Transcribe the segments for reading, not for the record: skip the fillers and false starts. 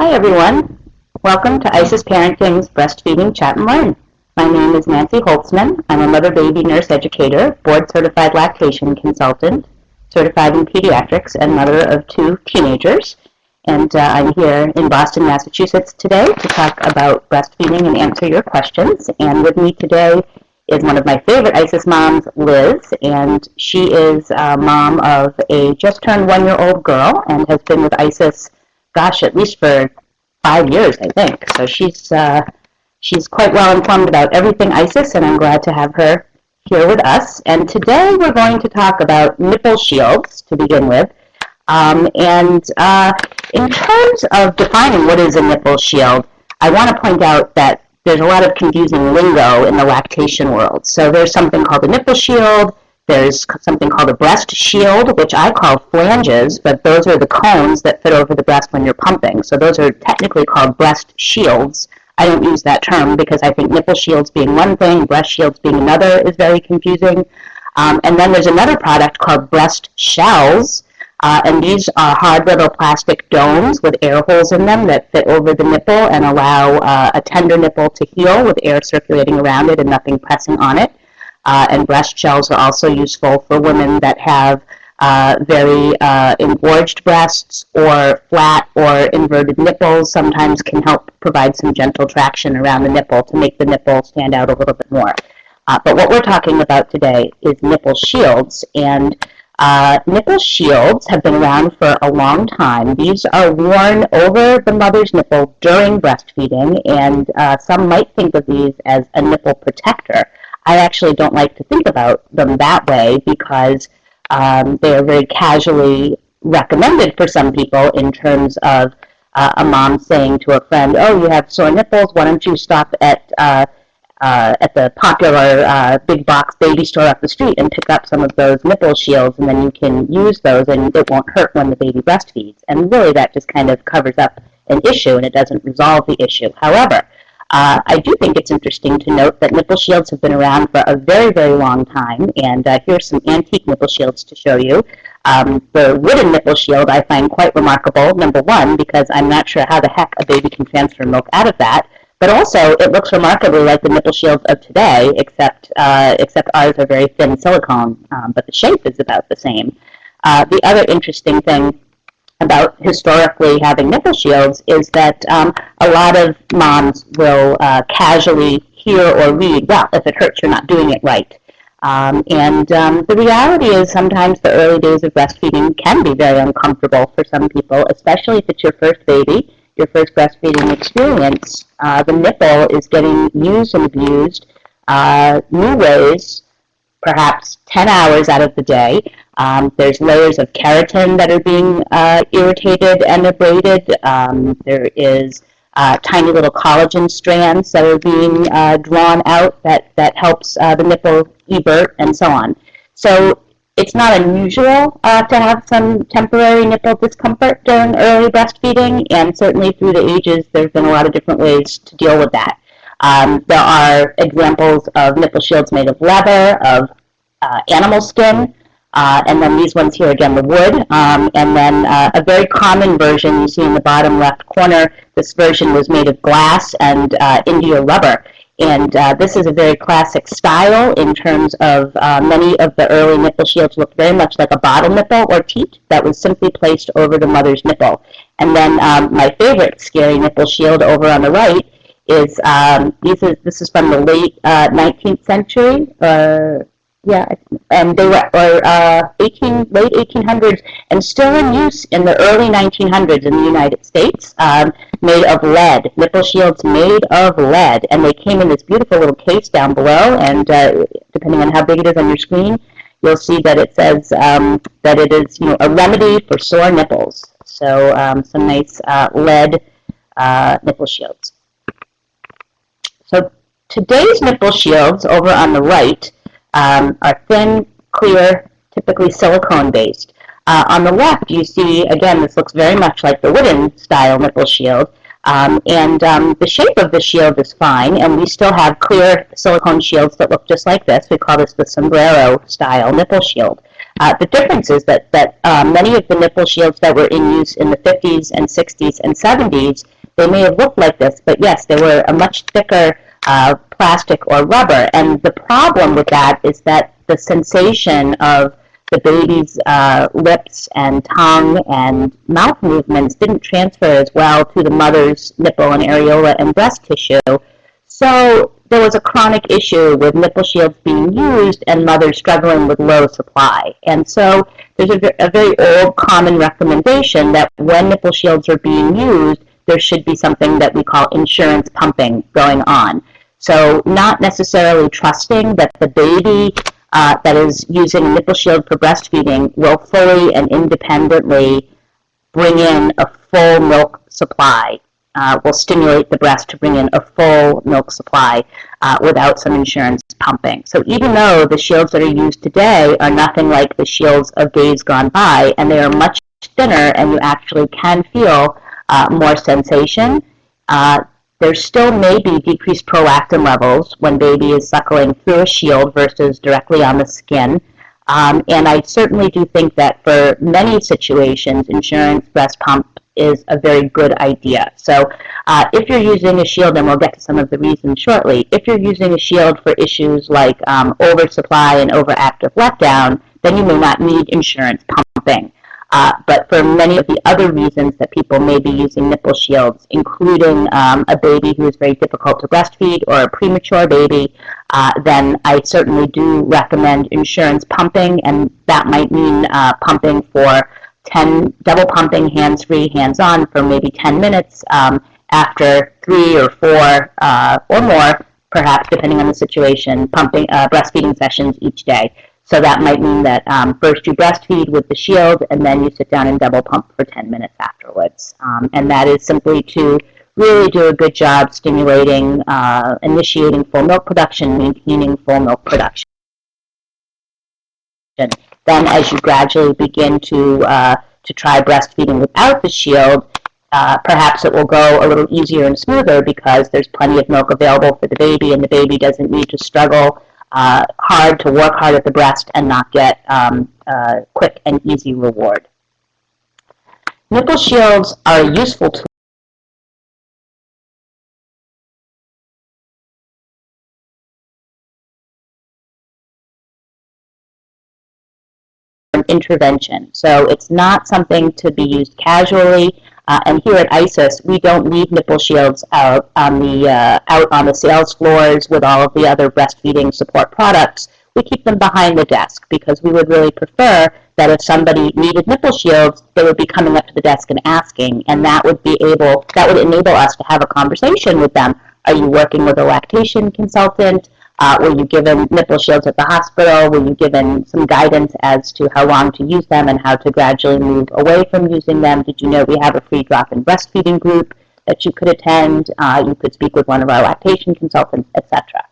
Hi everyone. Welcome to IsisParenting's Breastfeeding Chat and Learn. My name is Nancy Holtzman. I'm a mother-baby nurse educator, board-certified lactation consultant, certified in pediatrics, and mother of 2 teenagers. And I'm here in Boston, Massachusetts today to talk about breastfeeding and answer your questions. And with me today is one of my favorite ISIS moms, Liz, and she is a mom of a just-turned 1-year-old girl and has been with ISIS, gosh, at least for 5 years, I think. So she's quite well informed about everything ISIS, and I'm glad to have her here with us. And today we're going to talk about nipple shields to begin with. In terms of defining what is a nipple shield, I want to point out that there's a lot of confusing lingo in the lactation world. So there's something called a nipple shield. There's something called a breast shield, which I call flanges, but those are the cones that fit over the breast when you're pumping. So those are technically called breast shields. I don't use that term because I think nipple shields being one thing, breast shields being another is very confusing. And then there's another product called breast shells, and these are hard little plastic domes with air holes in them that fit over the nipple and allow a tender nipple to heal with air circulating around it and nothing pressing on it. And breast shells are also useful for women that have very engorged breasts or flat or inverted nipples. Sometimes can help provide some gentle traction around the nipple to make the nipple stand out a little bit more. But what we're talking about today is nipple shields, and nipple shields have been around for a long time. These are worn over the mother's nipple during breastfeeding, and some might think of these as a nipple protector. I actually don't like to think about them that way because they are very casually recommended for some people in terms of a mom saying to a friend, "Oh, you have sore nipples. Why don't you stop at the popular big box baby store up the street and pick up some of those nipple shields, and then you can use those, and it won't hurt when the baby breastfeeds." And really, that just kind of covers up an issue, and it doesn't resolve the issue. However, I do think it's interesting to note that nipple shields have been around for a very, very long time, and here's some antique nipple shields to show you. The wooden nipple shield I find quite remarkable, number one, because I'm not sure how the heck a baby can transfer milk out of that, but also it looks remarkably like the nipple shields of today, except ours are very thin silicone, but the shape is about the same. The other interesting thing about historically having nipple shields is that a lot of moms will casually hear or read, "Well, if it hurts, you're not doing it right." The reality is sometimes the early days of breastfeeding can be very uncomfortable for some people, especially if it's your first baby, your first breastfeeding experience. The nipple is getting used and abused new ways, perhaps 10 hours out of the day. There's layers of keratin that are being irritated and abraded. There is tiny little collagen strands that are being drawn out that helps the nipple evert and so on. So it's not unusual to have some temporary nipple discomfort during early breastfeeding, and certainly through the ages there's been a lot of different ways to deal with that. There are examples of nipple shields made of leather, of animal skin, and then these ones here, again, the wood, and then a very common version you see in the bottom left corner. This version was made of glass and India rubber, and this is a very classic style in terms of many of the early nipple shields looked very much like a bottle nipple or teat that was simply placed over the mother's nipple. And then my favorite scary nipple shield over on the right is this is from the late 19th century, and they were late 1800s and still in use in the early 1900s in the United States, made of lead, nipple shields made of lead, and they came in this beautiful little case down below, and depending on how big it is on your screen, you'll see that it says that it is a remedy for sore nipples. So some nice lead nipple shields. So today's nipple shields over on the right are thin, clear, typically silicone-based. On the left, you see, again, this looks very much like the wooden style nipple shield, the shape of the shield is fine, and we still have clear silicone shields that look just like this. We call this the sombrero style nipple shield. The difference is that many of the nipple shields that were in use in the 50s and 60s and 70s, they may have looked like this, but yes, they were a much thicker plastic or rubber. And the problem with that is that the sensation of the baby's lips and tongue and mouth movements didn't transfer as well to the mother's nipple and areola and breast tissue. So there was a chronic issue with nipple shields being used and mothers struggling with low supply. And so there's a very old common recommendation that when nipple shields are being used, there should be something that we call insurance pumping going on. So not necessarily trusting that the baby that is using a nipple shield for breastfeeding will fully and independently bring in a full milk supply, will stimulate the breast to bring in a full milk supply without some insurance pumping. So even though the shields that are used today are nothing like the shields of days gone by, and they are much thinner and you actually can feel more sensation, there still may be decreased prolactin levels when baby is suckling through a shield versus directly on the skin. And I certainly do think that for many situations, insurance breast pump is a very good idea. So if you're using a shield, and we'll get to some of the reasons shortly, if you're using a shield for issues like oversupply and overactive letdown, then you may not need insurance pumping. But for many of the other reasons that people may be using nipple shields, including a baby who is very difficult to breastfeed or a premature baby, then I certainly do recommend insurance pumping, and that might mean pumping for double pumping, hands-free, hands-on for maybe 10 minutes after 3 or 4 or more, perhaps depending on the situation, pumping breastfeeding sessions each day. So that might mean that first you breastfeed with the shield, and then you sit down and double pump for 10 minutes afterwards. And that is simply to really do a good job stimulating, initiating full milk production, maintaining full milk production. Then as you gradually begin to try breastfeeding without the shield, perhaps it will go a little easier and smoother because there's plenty of milk available for the baby, and the baby doesn't need to struggle hard to work hard at the breast and not get quick and easy reward. Nipple shields are a useful tool for intervention. So it's not something to be used casually. And here at ISIS, we don't leave nipple shields out on the sales floors with all of the other breastfeeding support products. We keep them behind the desk because we would really prefer that if somebody needed nipple shields, they would be coming up to the desk and asking, and that would enable us to have a conversation with them. Are you working with a lactation consultant? Were you given nipple shields at the hospital? Were you given some guidance as to how long to use them and how to gradually move away from using them? Did you know we have a free drop-in breastfeeding group that you could attend? You could speak with one of our lactation consultants, etc.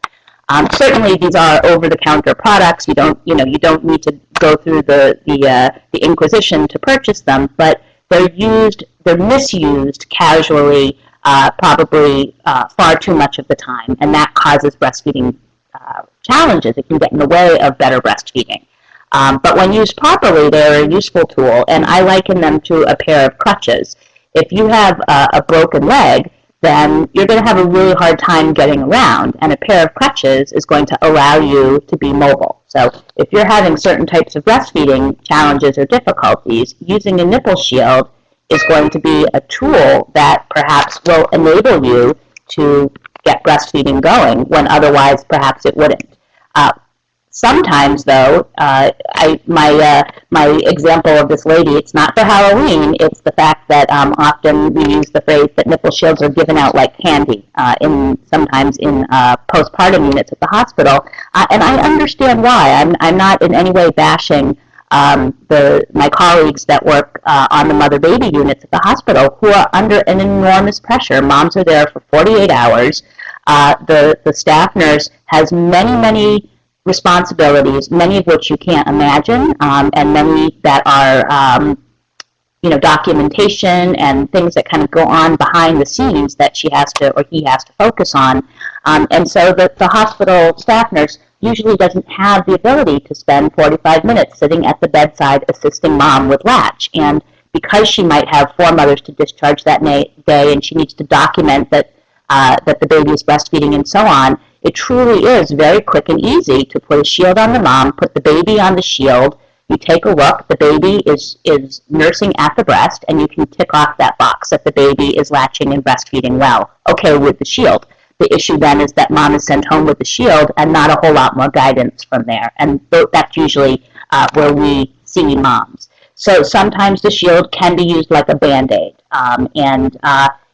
Certainly, these are over-the-counter products. You don't need to go through the Inquisition to purchase them, but they're misused casually, probably far too much of the time, and that causes breastfeeding challenges. It can get in the way of better breastfeeding. But when used properly, they're a useful tool, and I liken them to a pair of crutches. If you have a broken leg, then you're going to have a really hard time getting around, and a pair of crutches is going to allow you to be mobile. So if you're having certain types of breastfeeding challenges or difficulties, using a nipple shield is going to be a tool that perhaps will enable you to get breastfeeding going when otherwise perhaps it wouldn't. Sometimes, though, my example of this lady, it's not for Halloween, it's the fact that often we use the phrase that nipple shields are given out like candy, sometimes in postpartum units at the hospital, and I understand why. I'm not in any way bashing my colleagues that work on the mother-baby units at the hospital who are under an enormous pressure. Moms are there for 48 hours. The staff nurse has many responsibilities, many of which you can't imagine, and many that are documentation and things that kind of go on behind the scenes that she has to or he has to focus on. And so the hospital staff nurse usually doesn't have the ability to spend 45 minutes sitting at the bedside assisting mom with latch. And because she might have 4 mothers to discharge that day and she needs to document that that the baby is breastfeeding and so on, it truly is very quick and easy to put a shield on the mom, put the baby on the shield, you take a look, the baby is nursing at the breast, and you can tick off that box that the baby is latching and breastfeeding well, okay, with the shield. The issue then is that mom is sent home with the shield and not a whole lot more guidance from there, and that's usually where we see moms. So sometimes the shield can be used like a Band-Aid, and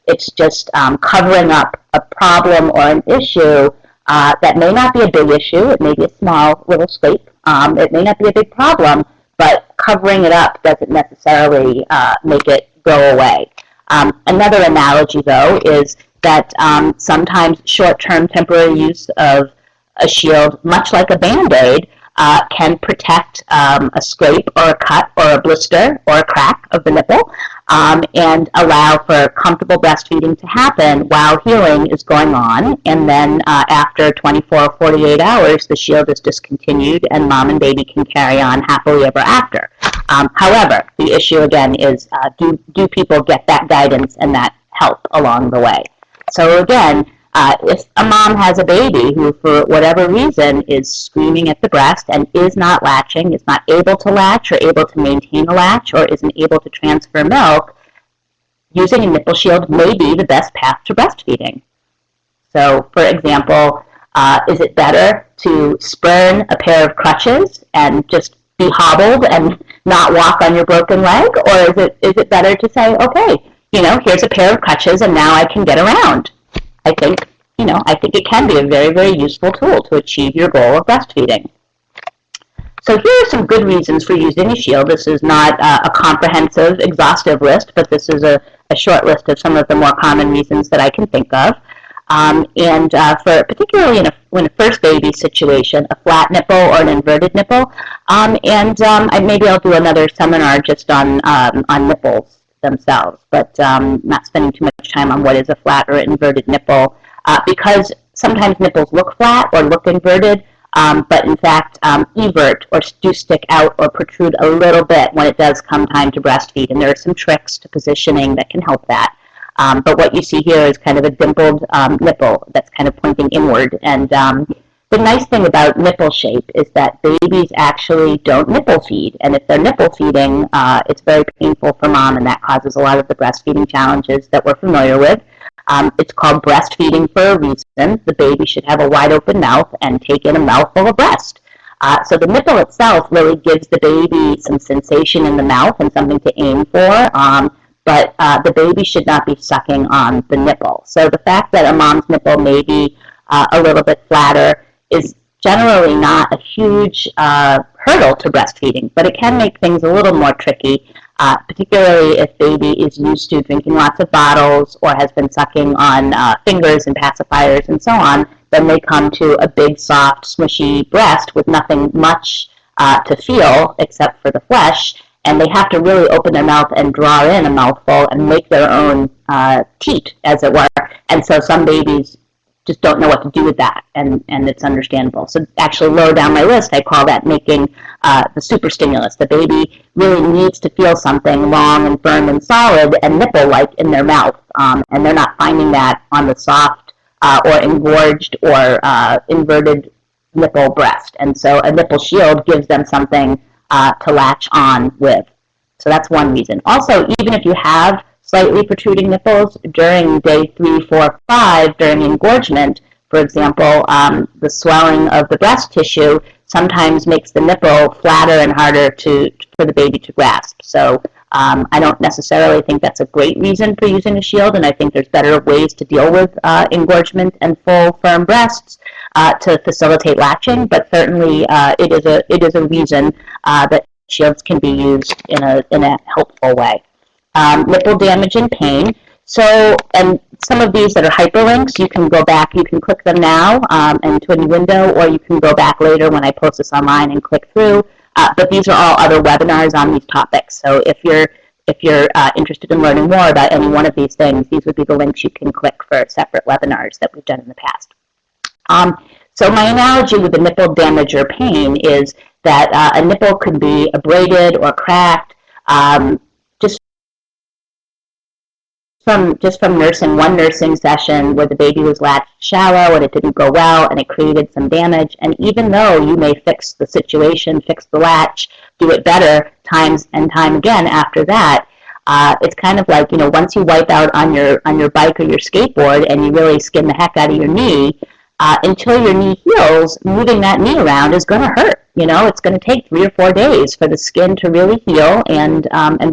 it's just covering up a problem or an issue that may not be a big issue. It may be a small little scrape. It may not be a big problem, but covering it up doesn't necessarily make it go away. Another analogy, though, is that sometimes short-term temporary use of a shield, much like a Band-Aid, can protect a scrape or a cut or a blister or a crack of the nipple and allow for comfortable breastfeeding to happen while healing is going on. And then after 24 or 48 hours, the shield is discontinued and mom and baby can carry on happily ever after. However, the issue again is do people get that guidance and that help along the way? So again, if a mom has a baby who, for whatever reason, is screaming at the breast and is not latching, is not able to latch or able to maintain a latch or isn't able to transfer milk, using a nipple shield may be the best path to breastfeeding. So, for example, is it better to spurn a pair of crutches and just be hobbled and not walk on your broken leg? Or is it better to say, okay, here's a pair of crutches and now I can get around? I think it can be a very, very useful tool to achieve your goal of breastfeeding. So here are some good reasons for using a shield. This is not a comprehensive, exhaustive list, but this is a short list of some of the more common reasons that I can think of. For particularly in a first baby situation, a flat nipple or an inverted nipple, maybe I'll do another seminar just on nipples themselves, but not spending too much time on what is a flat or inverted nipple, because sometimes nipples look flat or look inverted, but in fact evert or do stick out or protrude a little bit when it does come time to breastfeed, and there are some tricks to positioning that can help that. But what you see here is kind of a dimpled nipple that's kind of pointing inward, and the nice thing about nipple shape is that babies actually don't nipple feed, and if they're nipple feeding, it's very painful for mom, and that causes a lot of the breastfeeding challenges that we're familiar with. It's called breastfeeding for a reason. The baby should have a wide open mouth and take in a mouthful of breast. So the nipple itself really gives the baby some sensation in the mouth and something to aim for, but the baby should not be sucking on the nipple. So the fact that a mom's nipple may be a little bit flatter is generally not a huge hurdle to breastfeeding, but it can make things a little more tricky, particularly if baby is used to drinking lots of bottles or has been sucking on fingers and pacifiers and so on. Then they come to a big, soft, smushy breast with nothing much to feel except for the flesh, and they have to really open their mouth and draw in a mouthful and make their own teat, as it were. And so some babies just don't know what to do with that, and it's understandable. So actually lower down my list, I call that making the super stimulus. The baby really needs to feel something long and firm and solid and nipple-like in their mouth, and they're not finding that on the soft or engorged or inverted nipple breast. And so a nipple shield gives them something to latch on with. So that's one reason. Also, even if you have slightly protruding nipples during day 3, 4, 5 during engorgement, for example, the swelling of the breast tissue sometimes makes the nipple flatter and harder for the baby to grasp. So I don't necessarily think that's a great reason for using a shield, and I think there's better ways to deal with engorgement and full, firm breasts to facilitate latching, but certainly it is a reason that shields can be used in a helpful way. Nipple damage and pain. So, and some of these that are hyperlinks, you can go back, you can click them now into a new window, or you can go back later when I post this online and click through. But these are all other webinars on these topics. So if you're interested in learning more about any one of these things, these would be the links you can click for separate webinars that we've done in the past. So my analogy with the nipple damage or pain is that a nipple could be abraded or cracked just from nursing one nursing session where the baby was latched shallow and it didn't go well and it created some damage. And even though you may fix the situation, fix the latch, do it better times and time again after that, it's kind of like, once you wipe out on your bike or your skateboard and you really skin the heck out of your knee, until your knee heals, moving that knee around is going to hurt. It's going to take 3 or 4 days for the skin to really heal and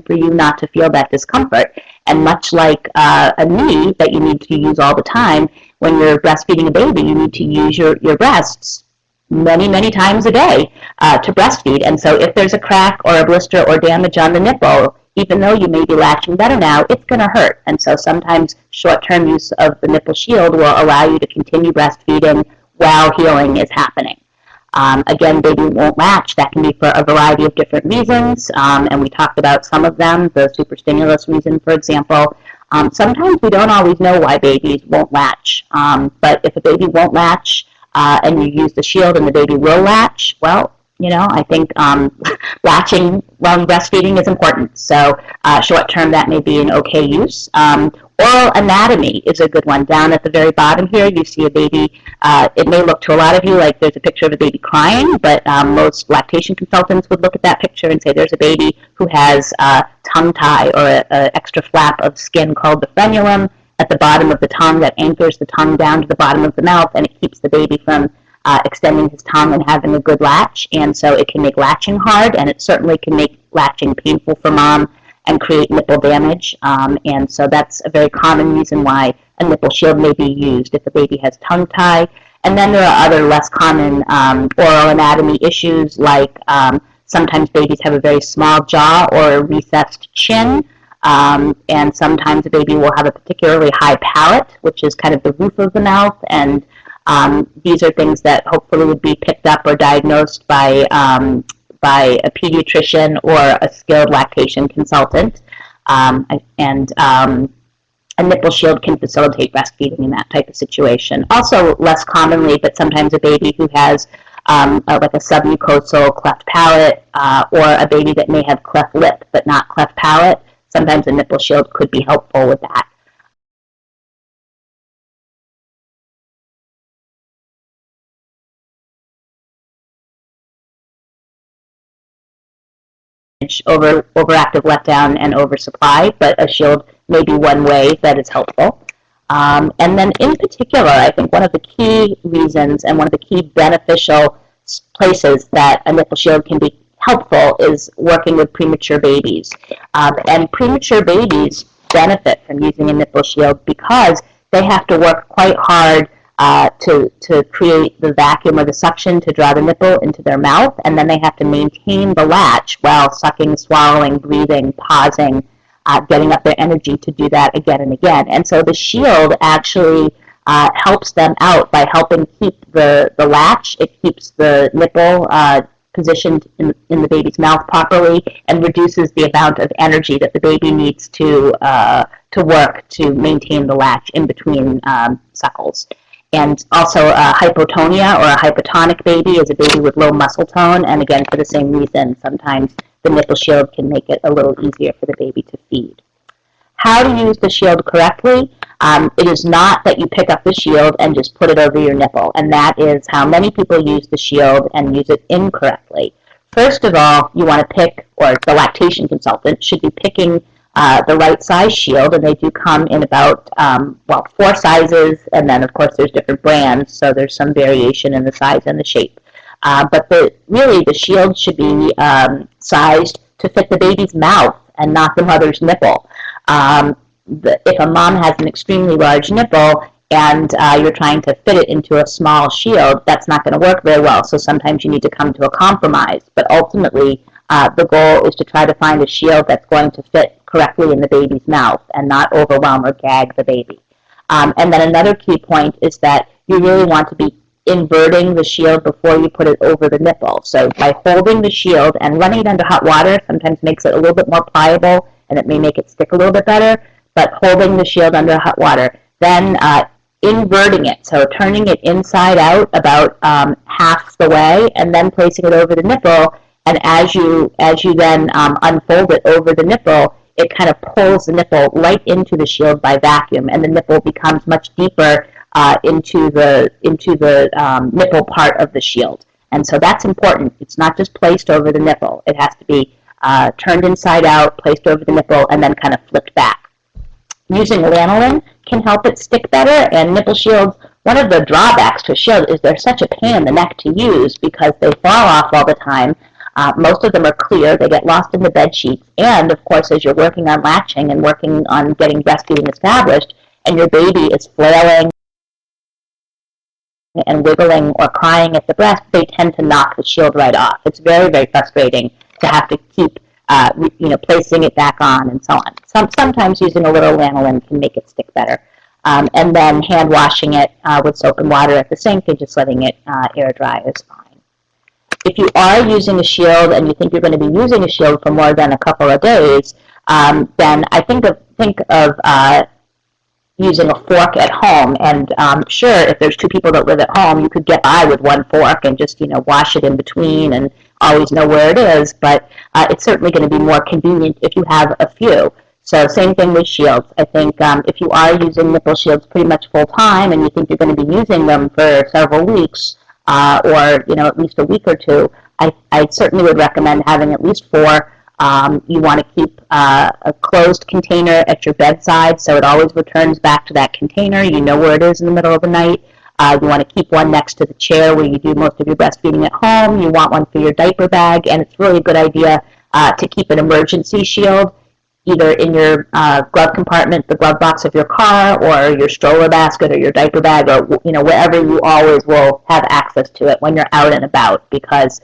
for you not to feel that discomfort. And much like a knee that you need to use all the time, when you're breastfeeding a baby, you need to use your breasts many, many times a day to breastfeed. And so if there's a crack or a blister or damage on the nipple, even though you may be latching better now, it's going to hurt. And so sometimes short-term use of the nipple shield will allow you to continue breastfeeding while healing is happening. Again, baby won't latch. That can be for a variety of different reasons, and we talked about some of them, the superstimulus reason, for example. Sometimes we don't always know why babies won't latch, but if a baby won't latch and you use the shield and the baby will latch, well, I think latching while breastfeeding is important. So short term, that may be an okay use. Oral anatomy is a good one. Down at the very bottom here, you see a baby. It may look to a lot of you like there's a picture of a baby crying, but most lactation consultants would look at that picture and say there's a baby who has tongue tie or an extra flap of skin called the frenulum at the bottom of the tongue that anchors the tongue down to the bottom of the mouth, and it keeps the baby from extending his tongue and having a good latch. And so it can make latching hard, and it certainly can make latching painful for mom and create nipple damage. And so that's a very common reason why a nipple shield may be used if the baby has tongue tie. And then there are other less common oral anatomy issues, like sometimes babies have a very small jaw or a recessed chin. And sometimes a baby will have a particularly high palate, which is kind of the roof of the mouth. And these are things that hopefully would be picked up or diagnosed by a pediatrician or a skilled lactation consultant. And a nipple shield can facilitate breastfeeding in that type of situation. Also, less commonly, but sometimes a baby who has like a submucosal cleft palate or a baby that may have cleft lip but not cleft palate, sometimes a nipple shield could be helpful with that. Overactive letdown and oversupply, but a shield may be one way that is helpful. And then in particular, I think one of the key reasons and one of the key beneficial places that a nipple shield can be helpful is working with premature babies. And premature babies benefit from using a nipple shield because they have to work quite hard to create the vacuum or the suction to draw the nipple into their mouth, and then they have to maintain the latch while sucking, swallowing, breathing, pausing, getting up their energy to do that again and again. And so the shield actually helps them out by helping keep the latch. It keeps the nipple positioned in the baby's mouth properly and reduces the amount of energy that the baby needs to work to maintain the latch in between suckles. And also hypotonia or a hypotonic baby is a baby with low muscle tone, and again, for the same reason, sometimes the nipple shield can make it a little easier for the baby to feed. How to use the shield correctly? It is not that you pick up the shield and just put it over your nipple, and that is how many people use the shield and use it incorrectly. First of all, you want to pick, or the lactation consultant should be picking the right size shield, and they do come in about 4 sizes, and then of course there's different brands, so there's some variation in the size and the shape. But really the shield should be sized to fit the baby's mouth and not the mother's nipple. If a mom has an extremely large nipple and you're trying to fit it into a small shield, that's not going to work very well, so sometimes you need to come to a compromise. But ultimately, the goal is to try to find a shield that's going to fit correctly in the baby's mouth and not overwhelm or gag the baby. And then another key point is that you really want to be inverting the shield before you put it over the nipple. So by holding the shield and running it under hot water sometimes makes it a little bit more pliable, and it may make it stick a little bit better, but holding the shield under hot water. Then inverting it, so turning it inside out about half the way, and then placing it over the nipple. And as you then unfold it over the nipple, it kind of pulls the nipple right into the shield by vacuum, and the nipple becomes much deeper into the nipple part of the shield. And so that's important. It's not just placed over the nipple. It has to be turned inside out, placed over the nipple, and then kind of flipped back. Using lanolin can help it stick better, and nipple shields, one of the drawbacks to a shield is they're such a pain in the neck to use because they fall off all the time. Most of them are clear. They get lost in the bed sheets. And, of course, as you're working on latching and working on getting breastfeeding established, and your baby is flailing and wiggling or crying at the breast, they tend to knock the shield right off. It's very, very frustrating to have to keep placing it back on and so on. Sometimes using a little lanolin can make it stick better. And then hand washing it with soap and water at the sink and just letting it air dry is fine. If you are using a shield and you think you're going to be using a shield for more than a couple of days, then I think of using a fork at home. And sure, if there's two people that live at home, you could get by with one fork and just wash it in between and always know where it is. But it's certainly going to be more convenient if you have a few. So same thing with shields. I think if you are using nipple shields pretty much full time and you think you're going to be using them for several weeks, or at least a week or two, I certainly would recommend having at least 4. You want to keep a closed container at your bedside so it always returns back to that container. You know where it is in the middle of the night. You want to keep one next to the chair where you do most of your breastfeeding at home. You want one for your diaper bag, and it's really a good idea to keep an emergency shield either in your glove compartment, the glove box of your car, or your stroller basket, or your diaper bag, or wherever you always will have access to it when you're out and about. Because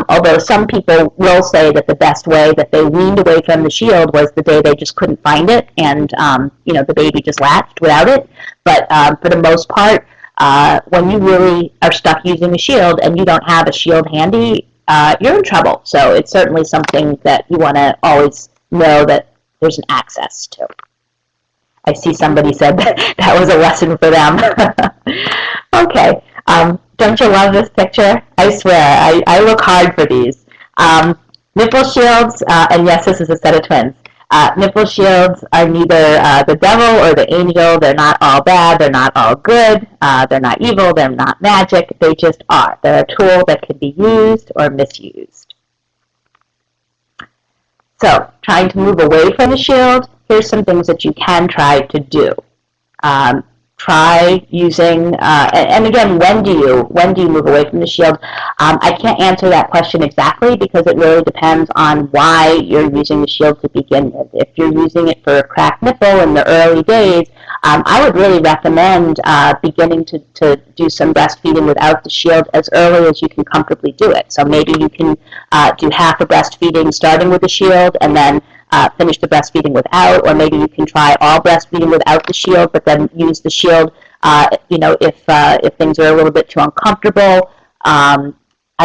although some people will say that the best way that they weaned away from the shield was the day they just couldn't find it, and the baby just latched without it, but for the most part, when you really are stuck using a shield and you don't have a shield handy, you're in trouble. So it's certainly something that you want to always know that there's an access to. I see somebody said that was a lesson for them. Okay. Don't you love this picture? I swear, I look hard for these. Nipple shields, and yes, this is a set of twins. Nipple shields are neither the devil or the angel. They're not all bad. They're not all good. They're not evil. They're not magic. They just are. They're a tool that can be used or misused. So, trying to move away from the shield, here's some things that you can try to do. Try using, and again, when do you move away from the shield? I can't answer that question exactly because it really depends on why you're using the shield to begin with. If you're using it for a cracked nipple in the early days, I would really recommend beginning to do some breastfeeding without the shield as early as you can comfortably do it. So maybe you can do half a breastfeeding starting with the shield and then finish the breastfeeding without, or maybe you can try all breastfeeding without the shield, but then use the shield, if things are a little bit too uncomfortable. I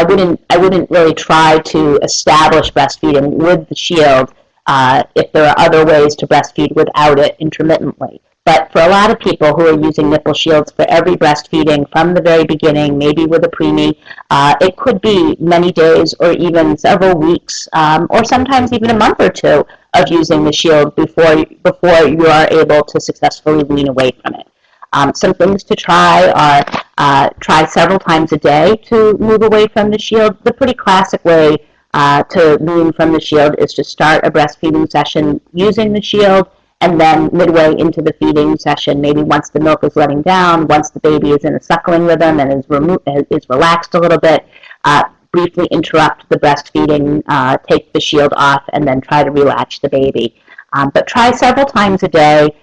wouldn't really try to establish breastfeeding with the shield if there are other ways to breastfeed without it intermittently. But for a lot of people who are using nipple shields for every breastfeeding from the very beginning, maybe with a preemie, it could be many days or even several weeks, or sometimes even a month or two of using the shield before you are able to successfully wean away from it. Some things to try are try several times a day to move away from the shield. The pretty classic way to wean from the shield is to start a breastfeeding session using the shield, and then midway into the feeding session, maybe once the milk is letting down, once the baby is in a suckling rhythm and is relaxed a little bit, briefly interrupt the breastfeeding, take the shield off, and then try to relatch the baby. But try several times a day.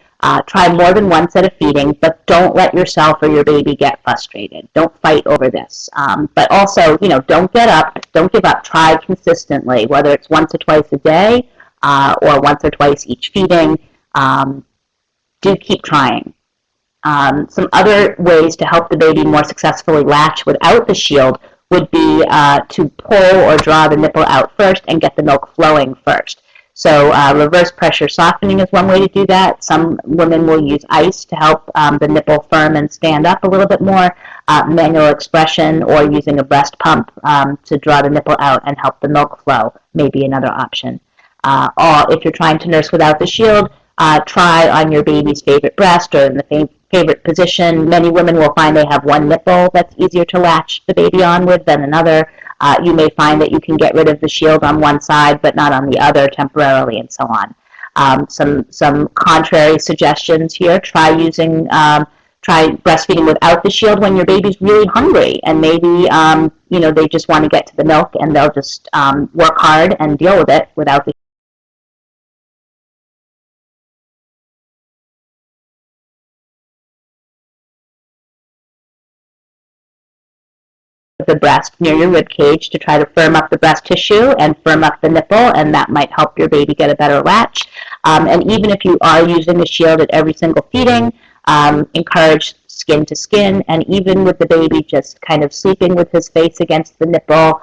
Try more than one set of feeding, but don't let yourself or your baby get frustrated. Don't fight over this. But also, don't give up. Try consistently, whether it's once or twice a day or once or twice each feeding. Do keep trying. Some other ways to help the baby more successfully latch without the shield would be to pull or draw the nipple out first and get the milk flowing first. So reverse pressure softening is one way to do that. Some women will use ice to help the nipple firm and stand up a little bit more. Manual expression or using a breast pump to draw the nipple out and help the milk flow may be another option. Or if you're trying to nurse without the shield, try on your baby's favorite breast or in the favorite position. Many women will find they have one nipple that's easier to latch the baby on with than another. You may find that you can get rid of the shield on one side but not on the other temporarily, and so on. Some contrary suggestions here. Try breastfeeding without the shield when your baby's really hungry and maybe they just want to get to the milk and they'll just work hard and deal with it without the breast near your rib cage to try to firm up the breast tissue and firm up the nipple, and that might help your baby get a better latch. And even if you are using the shield at every single feeding, encourage skin to skin, and even with the baby just kind of sleeping with his face against the nipple,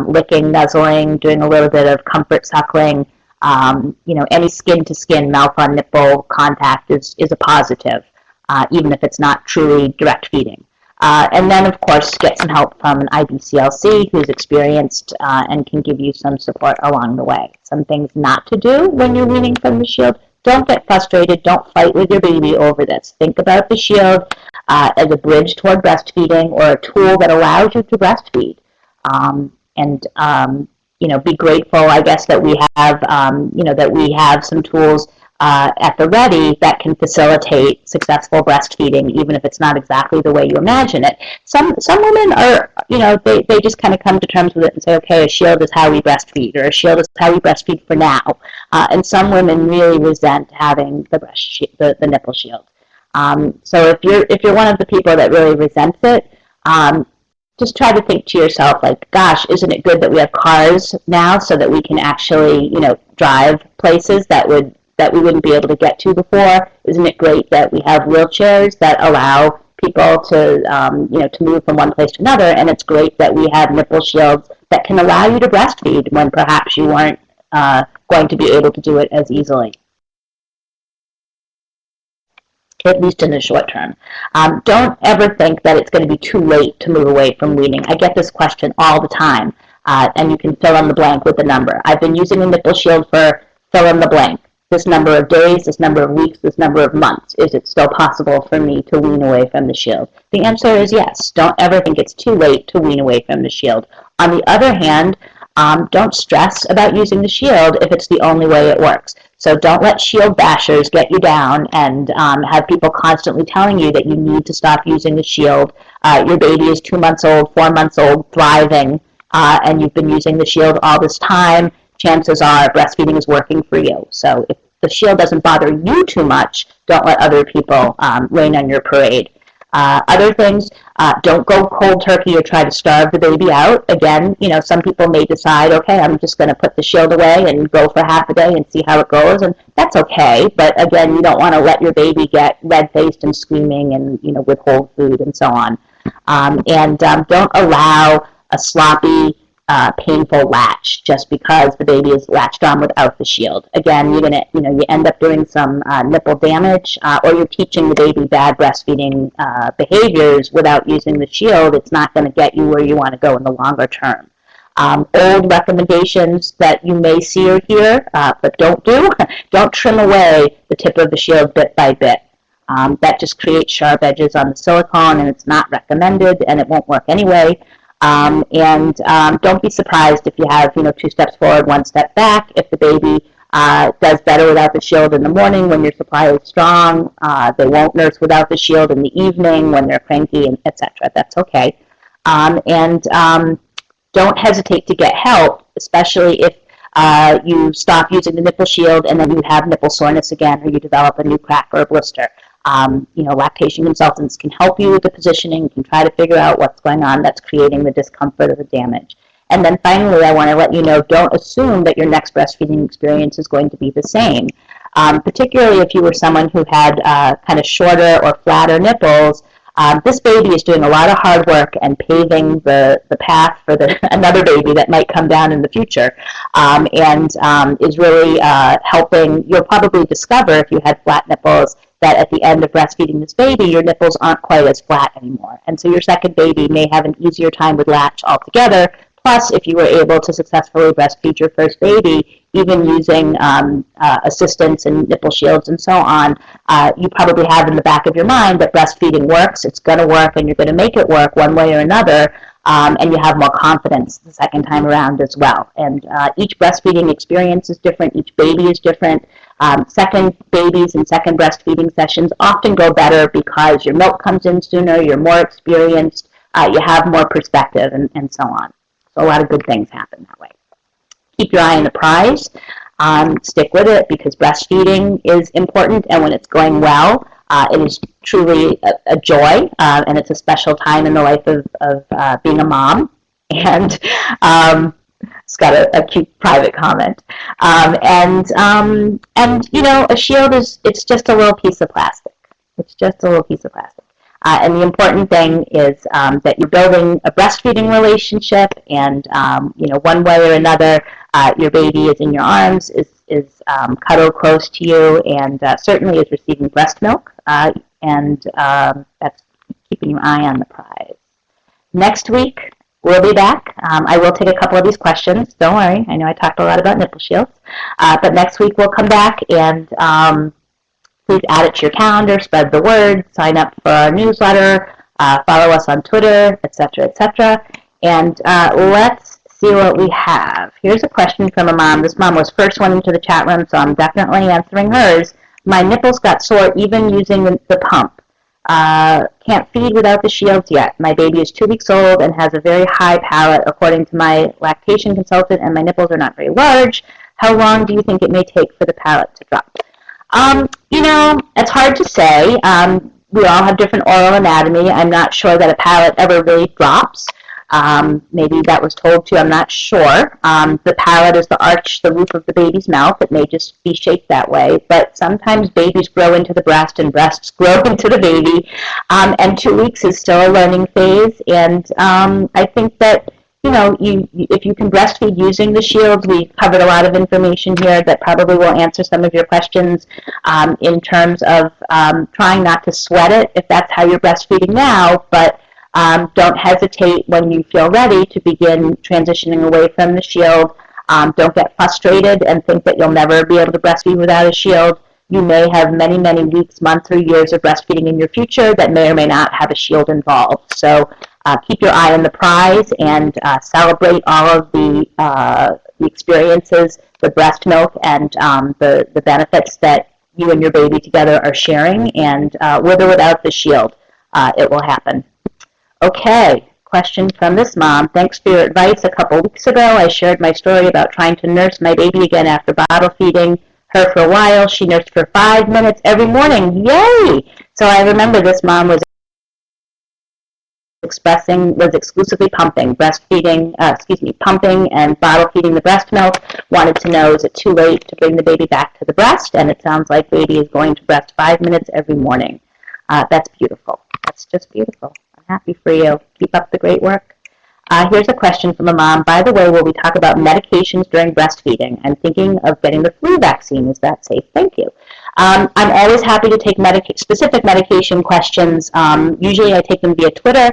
licking, nuzzling, doing a little bit of comfort suckling, any skin to skin, mouth on nipple contact is a positive, even if it's not truly direct feeding. And then, of course, get some help from an IBCLC who's experienced and can give you some support along the way. Some things not to do when you're weaning from the shield. Don't get frustrated. Don't fight with your baby over this. Think about the shield as a bridge toward breastfeeding or a tool that allows you to breastfeed. Be grateful, I guess, that we have some tools at the ready that can facilitate successful breastfeeding, even if it's not exactly the way you imagine it. Some women are, they just kind of come to terms with it and say, okay, a shield is how we breastfeed, or a shield is how we breastfeed for now. And some women really resent having the nipple shield. So if you're one of the people that really resents it, just try to think to yourself, like, gosh, isn't it good that we have cars now so that we can actually, drive places that we wouldn't be able to get to before? Isn't it great that we have wheelchairs that allow people to, to move from one place to another? And it's great that we have nipple shields that can allow you to breastfeed when perhaps you weren't going to be able to do it as easily, at least in the short term. Don't ever think that it's going to be too late to move away from weaning. I get this question all the time, and you can fill in the blank with the number. I've been using a nipple shield for fill in the blank. This number of days, this number of weeks, this number of months. Is it still possible for me to wean away from the shield? The answer is yes. Don't ever think it's too late to wean away from the shield. On the other hand, don't stress about using the shield if it's the only way it works. So don't let shield bashers get you down and have people constantly telling you that you need to stop using the shield. Your baby is 2 months old, 4 months old, thriving, and you've been using the shield all this time. Chances are breastfeeding is working for you. So if the shield doesn't bother you too much, don't let other people rain on your parade. Other things, don't go cold turkey or try to starve the baby out. Again, some people may decide, okay, I'm just going to put the shield away and go for half a day and see how it goes, and that's okay. But again, you don't want to let your baby get red-faced and screaming and withhold food and so on. Don't allow a sloppy, painful latch just because the baby is latched on without the shield. Again, you're gonna, you end up doing some nipple damage, or you're teaching the baby bad breastfeeding behaviors without using the shield. It's not going to get you where you want to go in the longer term. Old recommendations that you may see or hear, but don't do, don't trim away the tip of the shield bit by bit. That just creates sharp edges on the silicone, and it's not recommended, and it won't work anyway. Don't be surprised if you have, 2 steps forward, 1 step back. If the baby does better without the shield in the morning when your supply is strong, they won't nurse without the shield in the evening when they're cranky, and etc. That's okay. Don't hesitate to get help, especially if you stop using the nipple shield and then you have nipple soreness again, or you develop a new crack or a blister. Lactation consultants can help you with the positioning, can try to figure out what's going on that's creating the discomfort or the damage. And then finally, I want to let you know, don't assume that your next breastfeeding experience is going to be the same. Particularly if you were someone who had kind of shorter or flatter nipples, This baby is doing a lot of hard work and paving the path for another baby that might come down in the future, and is really helping. You'll probably discover, if you had flat nipples, that at the end of breastfeeding this baby, your nipples aren't quite as flat anymore. And so your second baby may have an easier time with latch altogether. Plus, if you were able to successfully breastfeed your first baby, even using assistance and nipple shields and so on, you probably have in the back of your mind that breastfeeding works, it's going to work, and you're going to make it work one way or another, and you have more confidence the second time around as well. And each breastfeeding experience is different, each baby is different. Second babies and second breastfeeding sessions often go better because your milk comes in sooner, you're more experienced, you have more perspective, and so on. So a lot of good things happen that way. Keep your eye on the prize. Stick with it because breastfeeding is important, and when it's going well, it is truly a joy, and it's a special time in the life of being a mom. And it's got a cute private comment. And you know, a shield it's just a little piece of plastic. It's just a little piece of plastic. And the important thing is that you're building a breastfeeding relationship, and you know, one way or another, your baby is in your arms, is cuddled close to you, and certainly is receiving breast milk, and that's keeping your eye on the prize. Next week, we'll be back. I will take a couple of these questions. Don't worry. I know I talked a lot about nipple shields. But next week, we'll come back, and please add it to your calendar, spread the word, sign up for our newsletter, follow us on Twitter, etc., etc. And let's see what we have. Here's a question from a mom. This mom was first one into the chat room, so I'm definitely answering hers. My nipples got sore even using the pump. Can't feed without the shields yet. My baby is 2 weeks old and has a very high palate, according to my lactation consultant, and my nipples are not very large. How long do you think it may take for the palate to drop? You know, it's hard to say. We all have different oral anatomy. I'm not sure that a palate ever really drops. Maybe that was told to you. I'm not sure. The palate is the arch, the roof of the baby's mouth. It may just be shaped that way. But sometimes babies grow into the breast and breasts grow into the baby. And 2 weeks is still a learning phase. And I think that, you know, if you can breastfeed using the shields, we covered a lot of information here that probably will answer some of your questions in terms of trying not to sweat it if that's how you're breastfeeding now, but don't hesitate when you feel ready to begin transitioning away from the shield. Don't get frustrated and think that you'll never be able to breastfeed without a shield. You may have many, many weeks, months, or years of breastfeeding in your future that may or may not have a shield involved. So keep your eye on the prize and celebrate all of the experiences, the breast milk, and the benefits that you and your baby together are sharing. And with or without the shield, it will happen. Okay, question from this mom. Thanks for your advice. A couple weeks ago, I shared my story about trying to nurse my baby again after bottle feeding her for a while. She nursed for 5 minutes every morning. Yay! So I remember this mom was exclusively pumping, pumping and bottle feeding the breast milk. Wanted to know, is it too late to bring the baby back to the breast? And it sounds like baby is going to breast 5 minutes every morning. That's beautiful. That's just beautiful. I'm happy for you. Keep up the great work. Here's a question from a mom. By the way, will we talk about medications during breastfeeding? I'm thinking of getting the flu vaccine. Is that safe? Thank you. I'm always happy to take specific medication questions. Usually I take them via Twitter.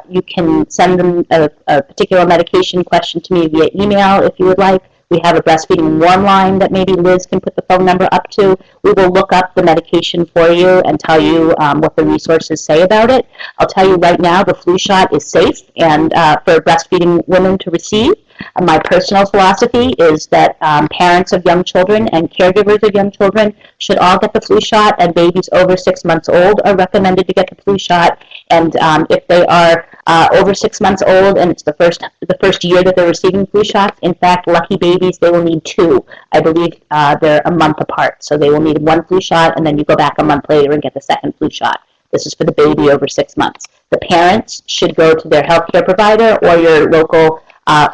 You can send them a particular medication question to me via email if you would like. We have a breastfeeding warm line that maybe Liz can put the phone number up to. We will look up the medication for you and tell you what the resources say about it. I'll tell you right now, the flu shot is safe and for breastfeeding women to receive. My personal philosophy is that parents of young children and caregivers of young children should all get the flu shot, and babies over 6 months old are recommended to get the flu shot. And if they are over 6 months old and it's the first year that they're receiving flu shots, in fact, lucky babies, they will need 2. I believe they're a month apart. So they will need 1 flu shot, and then you go back a month later and get the second flu shot. This is for the baby over 6 months. The parents should go to their healthcare provider or your local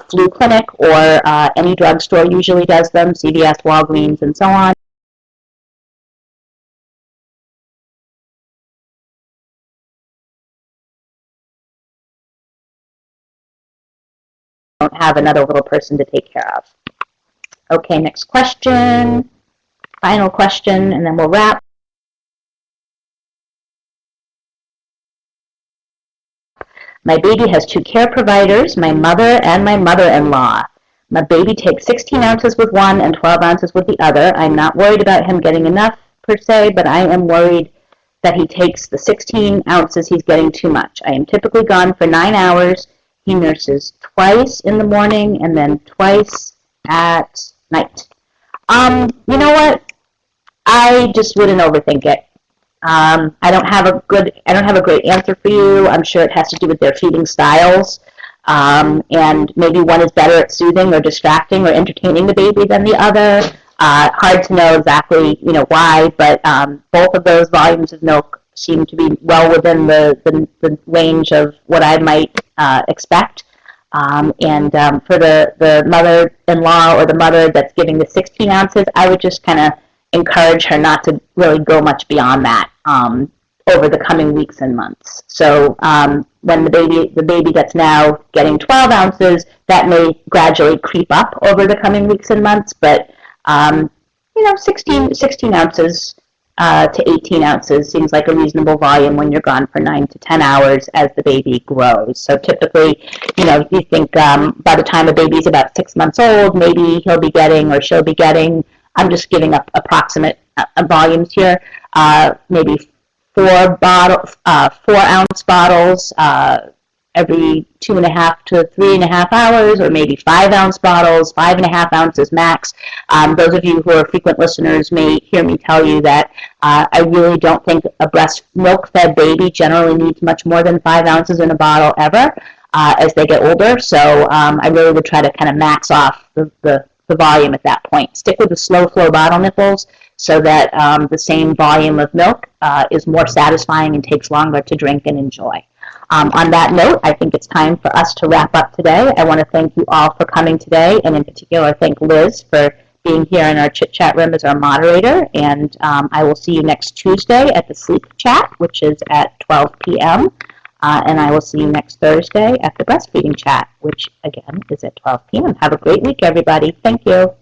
flu clinic, or any drugstore usually does them, CVS, Walgreens, and so on. don't have another little person to take care of. Okay, next question, final question, and then we'll wrap. My baby has 2 care providers, my mother and my mother-in-law. My baby takes 16 ounces with one and 12 ounces with the other. I'm not worried about him getting enough per se, but I am worried that he takes the 16 ounces he's getting too much. I am typically gone for 9 hours. He nurses twice in the morning and then twice at night. You know what? I just wouldn't overthink it. I don't have a great answer for you. I'm sure it has to do with their feeding styles. And maybe one is better at soothing or distracting or entertaining the baby than the other. Hard to know exactly, why, but both of those volumes of milk seem to be well within the range of what I might expect. And for the mother-in-law or the mother that's giving the 16 ounces, I would just kind of encourage her not to really go much beyond that over the coming weeks and months. So when the baby that's now getting 12 ounces, that may gradually creep up over the coming weeks and months, but 16 ounces to 18 ounces seems like a reasonable volume when you're gone for 9 to 10 hours as the baby grows. So typically, you think by the time a baby's about 6 months old, maybe he'll be getting or she'll be getting, I'm just giving up approximate volumes here, maybe 4 ounce bottles every 2.5 to 3.5 hours, or maybe 5 ounce bottles, 5.5 ounces max. Those of you who are frequent listeners may hear me tell you that I really don't think a milk-fed baby generally needs much more than 5 ounces in a bottle ever as they get older. So I really would try to kind of max off the volume at that point. Stick with the slow flow bottle nipples so that the same volume of milk is more satisfying and takes longer to drink and enjoy. On that note, I think it's time for us to wrap up today. I want to thank you all for coming today, and in particular, thank Liz for being here in our chit-chat room as our moderator, and I will see you next Tuesday at the Sleep Chat, which is at 12 p.m., and I will see you next Thursday at the Breastfeeding Chat, which, again, is at 12 p.m. Have a great week, everybody. Thank you.